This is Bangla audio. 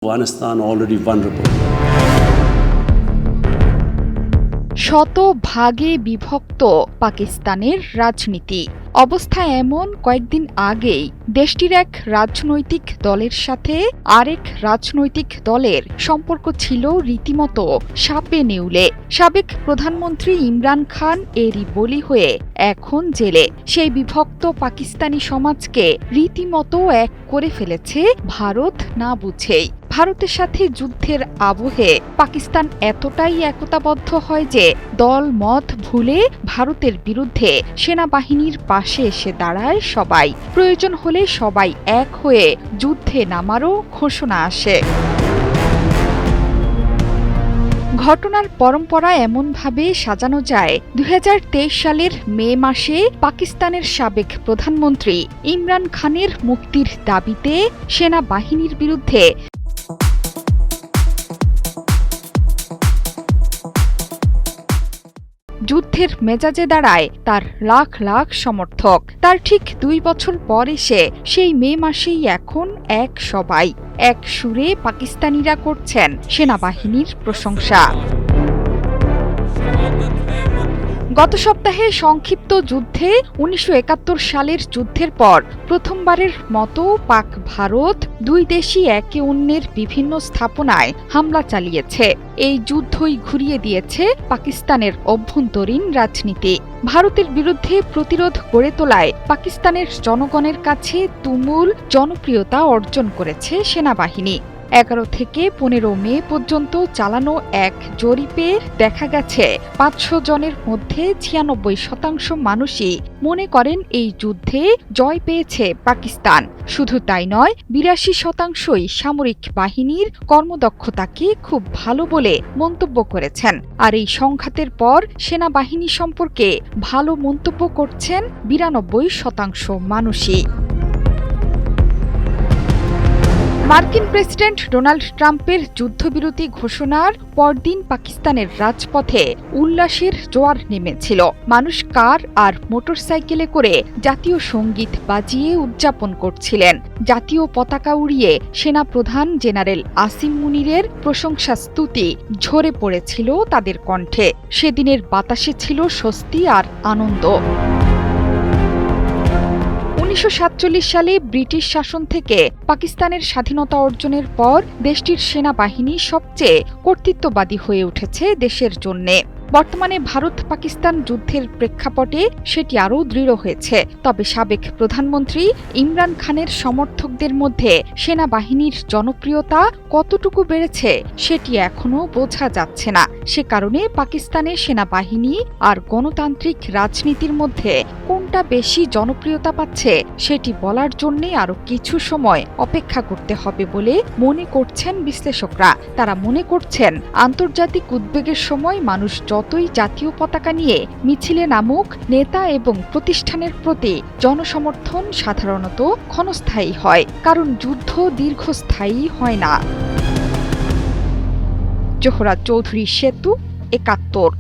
Afghanistan already vulnerable. শতভাগে বিভক্ত পাকিস্তানের রাজনীতি। অবস্থা এমন, কয়েকদিন আগেই দেশটির এক রাজনৈতিক দলের সাথে আরেক রাজনৈতিক দলের সম্পর্ক ছিল রীতিমতো সাপে নেউলে। সাবেক প্রধানমন্ত্রী ইমরান খান এরই বলি হয়ে এখন জেলে। সেই বিভক্ত পাকিস্তানি সমাজকে রীতিমতো এক করে ফেলেছে ভারত না বুঝেই। ভারতের সাথে যুদ্ধের আবহে পাকিস্তান এতটাই একতাবদ্ধ হয় যে দল মত ভুলে ভারতের বিরুদ্ধে সেনাবাহিনীর পাশে এসে দাঁড়ায় সবাই। প্রয়োজন হলে সবাই এক হয়ে যুদ্ধে নামারও ঘোষণা আসে। ঘটনার পরম্পরা এমনভাবে সাজানো যায়, ২০২৩ সালের মে মাসে পাকিস্তানের সাবেক প্রধানমন্ত্রী ইমরান খানের মুক্তির দাবিতে সেনাবাহিনীর বিরুদ্ধে যুদ্ধের মেজাজে দাঁড়ায় তার লাখ লাখ সমর্থক। তার ঠিক ২ বছর পর এসে সেই মে মাসেই এখন এক সবাই এক সুরে পাকিস্তানিরা করছেন সেনাবাহিনীর প্রশংসা। গত সপ্তাহে সংক্ষিপ্ত যুদ্ধে ১৯৭১ সালের যুদ্ধের পর প্রথমবারের মতো পাক ভারত দুই দেশই একে অন্যের বিভিন্ন স্থাপনায় হামলা চালিয়েছে। এই যুদ্ধই ঘুরিয়ে দিয়েছে পাকিস্তানের অভ্যন্তরীণ রাজনীতি। ভারতের বিরুদ্ধে প্রতিরোধ গড়ে তোলায় পাকিস্তানের জনগণের কাছে তুমুল জনপ্রিয়তা অর্জন করেছে সেনাবাহিনী। ১১ থেকে ১৫ মে পর্যন্ত চালানো এক জরিপে দেখা গেছে ৫০০ জনের মধ্যে ৯৬% মানুষই মনে করেন এই যুদ্ধে জয় পেয়েছে পাকিস্তান। শুধু তাই নয়, ৮২%ই সামরিক বাহিনীর কর্মদক্ষতাকে খুব ভালো বলে মন্তব্য করেছেন। আর এই সংঘাতের পর সেনাবাহিনী সম্পর্কে ভালো মন্তব্য করছেন ৯২% মানুষই। মার্কিন প্রেসিডেন্ট ডোনাল্ড ট্রাম্পের যুদ্ধবিরতি ঘোষণার পরদিন পাকিস্তানের রাজপথে উল্লাসের জোয়ার নেমেছিল। মানুষ কার আর মোটরসাইকেলে করে জাতীয় সঙ্গীত বাজিয়ে উদযাপন করছিলেন। জাতীয় পতাকা উড়িয়ে সেনাপ্রধান জেনারেল আসিম মুনিরের প্রশংসা স্তুতি ঝরে পড়েছিল তাদের কণ্ঠে। সেদিনের বাতাসে ছিল স্বস্তি আর আনন্দ। ১৯৪৭ সালে ব্রিটিশ শাসন থেকে পাকিস্তানের স্বাধীনতা অর্জনের পর দেশটির সেনাবাহিনী সবচেয়ে কর্তৃত্ববাদী হয়ে উঠেছে দেশের জন্যে। বর্তমানে ভারত পাকিস্তান যুদ্ধের প্রেক্ষাপটে সেটি আরও দৃঢ় হয়েছে। তবে সাবেক প্রধানমন্ত্রী ইমরান খানের সমর্থকদের মধ্যে সেনাবাহিনীর জনপ্রিয়তা কতটুকু বেড়েছে সেটি এখনও বোঝা যাচ্ছে না। সে কারণে পাকিস্তানের সেনাবাহিনী আর গণতান্ত্রিক রাজনীতির মধ্যে কোনটা বেশি জনপ্রিয়তা পাচ্ছে সেটি বলার জন্যে আরও কিছু সময় অপেক্ষা করতে হবে বলে মনে করছেন বিশ্লেষকরা। তারা মনে করছেন, আন্তর্জাতিক উদ্বেগের সময় মানুষ যতই জাতীয় পতাকা নিয়ে মিছিলে নামুক, নেতা এবং প্রতিষ্ঠানের প্রতি জনসমর্থন সাধারণত ক্ষণস্থায়ী হয়, কারণ যুদ্ধ দীর্ঘস্থায়ী হয় না। জোহরা চৌধুরী, সেতু, ৭১।